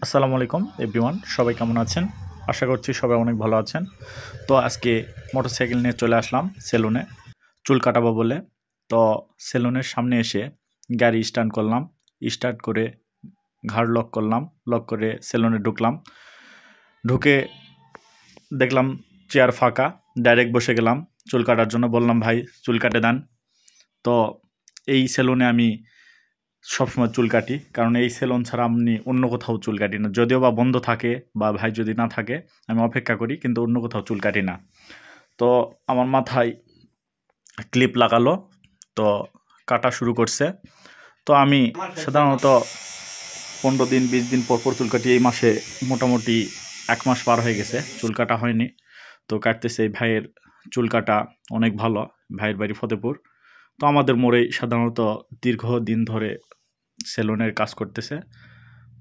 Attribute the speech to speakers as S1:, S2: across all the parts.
S1: আসসালামু আলাইকুম এভরিওয়ান, সবাই কেমন আছেন? আশা করছি সবাই অনেক ভালো আছেন। তো আজকে মোটরসাইকেল নিয়ে চলে আসলাম সেলুনে চুল কাটাবো বলে। তো সেলুনের সামনে এসে গাড়ি স্টার্ট করলাম, স্টার্ট করে ঘাড় লক করলাম, লক করে সেলুনে ঢুকলাম। ঢুকে দেখলাম চেয়ার ফাঁকা, ডাইরেক্ট বসে গেলাম চুল কাটার জন্য। বললাম, ভাই চুল কাটে দেন। তো এই সেলুনে আমি সবসময় চুল কাটি, কারণ এই সেলুন ছাড়া আমি অন্য কোথাও চুল কাটি না। যদিও বা বন্ধ থাকে বা ভাই যদি না থাকে আমি অপেক্ষা করি, কিন্তু অন্য কোথাও চুল কাটি না। তো আমার মাথায় ক্লিপ লাগালো, তো কাটা শুরু করছে। তো আমি সাধারণত 15 দিন 20 দিন পর পর চুল কাটি। এই মাসে মোটামুটি 1 মাস পার হয়ে গেছে, চুল কাটা হয়নি। তো কাটতেছে এই ভাইয়ের চুল কাটা অনেক ভালো। ভাইয়ের বাড়ি ফতেপুর। তো আমাদের মোড়েই সাধারণত দীর্ঘদিন ধরে সেলুনের কাজ করতেছে।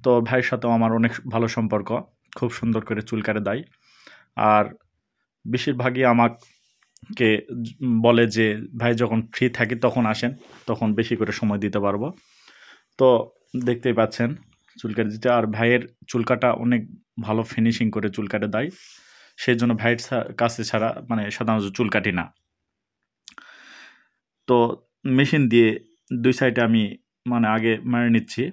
S1: তো ভাইয়ের সাথেও আমার অনেক ভালো সম্পর্ক, খুব সুন্দর করে চুল কেটে দেয়। আর বেশিরভাগই আমাকে বলে যে ভাই যখন ফ্রি থাকি তখন আসেন, তখন বেশি করে সময় দিতে পারবো। তো দেখতেই পাচ্ছেন চুল কেটে দিতে। আর ভাইয়ের চুল কাটা অনেক ভালো ফিনিশিং করে চুল কেটে দেয়, সেই জন্য ভাইয়ের কাছে ছাড়া মানে সাধারণত চুল কাটি না। তো মেশিন দিয়ে 2 সাইডে আমি মানে আগে মেরে নিচ্ছি।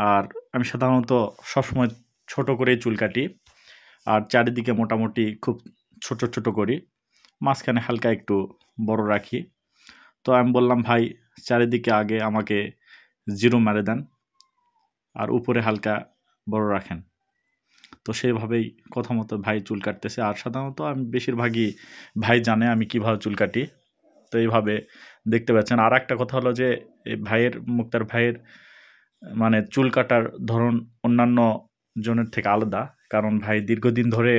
S1: আর আমি সাধারণত সবসময় ছোট করেই চুল কাটি, আর চারিদিকে মোটামুটি খুব ছোট ছোট করি, মাঝখানে হালকা একটু বড় রাখি। তো আমি বললাম, ভাই চারিদিকে আগে আমাকে জিরো মেরে দেন, আর উপরে হালকা বড় রাখেন। তো সেইভাবেই কথা মতো ভাই চুল কাটতেছে। আর সাধারণত আমি বেশিরভাগই ভাই জানে আমি কীভাবে চুল কাটি। তো এইভাবে দেখতে পাচ্ছেন। আর একটা কথা হলো যে এই ভাইয়ের, মুক্তার ভাইয়ের মানে চুল কাটার ধরন অন্যান্য জনের থেকে আলাদা, কারণ ভাই দীর্ঘদিন ধরে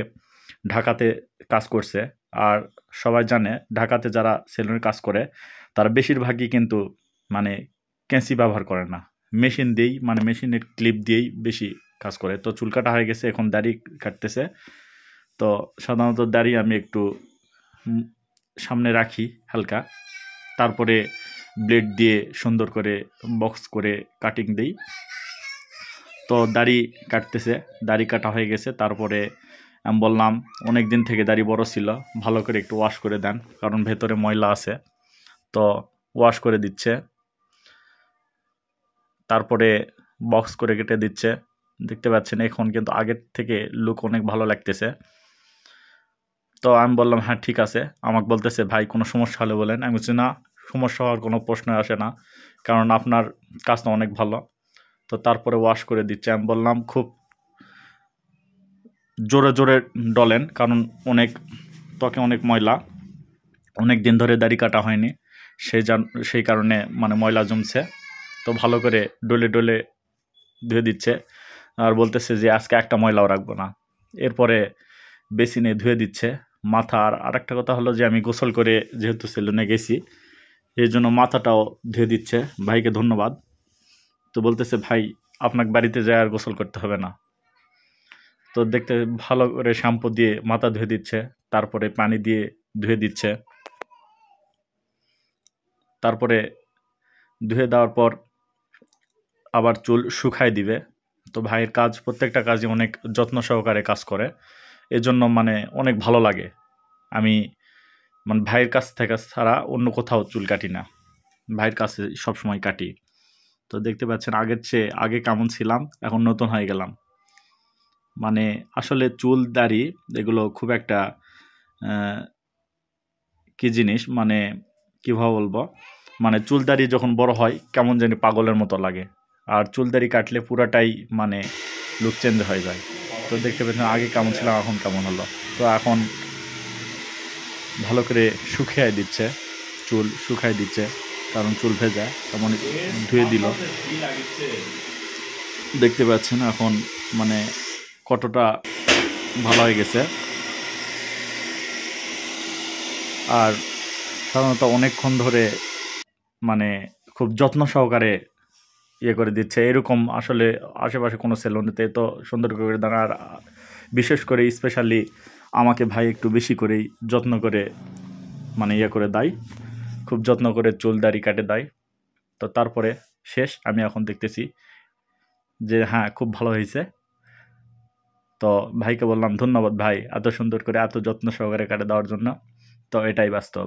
S1: ঢাকাতে কাজ করছে। আর সবাই জানে ঢাকাতে যারা সেলুনে কাজ করে তারা বেশিরভাগই কিন্তু মানে ক্যাঁচি ব্যবহার করে না, মেশিন দিয়েই মানে মেশিনের ক্লিপ দিয়েই বেশি কাজ করে। তো চুল কাটা হয়ে গেছে, এখন দাড়ি কাটতেছে। তো সাধারণত দাড়ি আমি একটু সামনে রাখি হালকা, তারপরে ব্লেড দিয়ে সুন্দর করে বক্স করে কাটিং দিই। তো দাড়ি কাটতেছে, দাড়ি কাটা হয়ে গেছে। তারপরে আমি বললাম, অনেক দিন থেকে দাড়ি বড় ছিল, ভালো করে একটু ওয়াশ করে দেন, কারণ ভেতরে ময়লা আছে। তো ওয়াশ করে দিচ্ছে, তারপরে বক্স করে কেটে দিচ্ছে। দেখতে পাচ্ছেন এখন কিন্তু আগের থেকে লুক অনেক ভালো লাগতেছে। তো আমি বললাম, হ্যাঁ ঠিক আছে। আমাকে বলতেছে, ভাই কোনো সমস্যা হলে বলেন। আমি বলছি, না সমস্যা হওয়ার কোনো প্রশ্ন আসে না, কারণ আপনার কাজটা অনেক ভালো। তো তারপরে ওয়াশ করে দিচ্ছে। আমি বললাম, খুব জোরে জোরে ডলেন, কারণ অনেক ত্বকে অনেক ময়লা, অনেক দিন ধরে দাড়ি কাটা হয়নি, সেই কারণে মানে ময়লা জমছে। তো ভালো করে ডলে ডলে ধুয়ে দিচ্ছে। আর বলতেছে যে আজকে একটা ময়লাও রাখবো না। এরপরে বেসিনে ধুয়ে দিচ্ছে মাথা। আর আরেকটা কথা হলো যে আমি গোসল করে যেহেতু সেলুনে গেছি, এই জন্য মাথাটাও ধুয়ে দিচ্ছে। ভাইকে ধন্যবাদ। তো বলতেছে, ভাই আপনাকে বাড়িতে যায় আর গোসল করতে হবে না। তো দেখতে ভালো করে শ্যাম্পু দিয়ে মাথা ধুয়ে দিচ্ছে, তারপরে পানি দিয়ে ধুয়ে দিচ্ছে। তারপরে ধুয়ে দেওয়ার পর আবার চুল শুকায় দিবে। তো ভাইয়ের কাজ, প্রত্যেকটা কাজই অনেক যত্ন সহকারে কাজ করে, এজন্য মানে অনেক ভালো লাগে। আমি মানে ভাইয়ের কাছ থেকে ছাড়া অন্য কোথাও চুল কাটি না, ভাইয়ের কাছে সবসময় কাটি। তো দেখতে পাচ্ছেন আগের চেয়ে আগে কেমন ছিলাম, এখন নতুন হয়ে গেলাম। মানে আসলে চুল দাড়ি এগুলো খুব একটা কি জিনিস, মানে কীভাবে বলবো, মানে চুল দাড়ি যখন বড় হয় কেমন জানি পাগলের মতো লাগে, আর চুল দাড়ি কাটলে পুরাটাই মানে লুক চেঞ্জ হয়ে যায়। তো দেখতে পাচ্ছেন আগে কেমন ছিলাম এখন কেমন হলো। তো এখন ভালো করে শুকিয়ে দিচ্ছে, চুল শুকায় দিচ্ছে, কারণ চুল ভেজা, তেমন ধুয়ে দিল। দেখতে পাচ্ছেন এখন মানে কতটা ভালো হয়ে গেছে। আর সাধারণত অনেকক্ষণ ধরে মানে খুব যত্ন সহকারে ইয়ে করে দিচ্ছে। এরকম আসলে আশেপাশে কোনো সেলুনেতে তো সুন্দর করে দেন। আর বিশেষ করে স্পেশালি আমাকে ভাই একটু বেশি করেই যত্ন করে মানে ইয়ে করে দেয়, খুব যত্ন করে চুল দাড়ি কাটে দেয়। তো তারপরে শেষ, আমি এখন দেখতেছি যে হ্যাঁ খুব ভালো হয়েছে। তো ভাইকে বললাম ধন্যবাদ ভাই এত সুন্দর করে এত যত্ন সহকারে কাটে দেওয়ার জন্য। তো এটাই বাস্তব।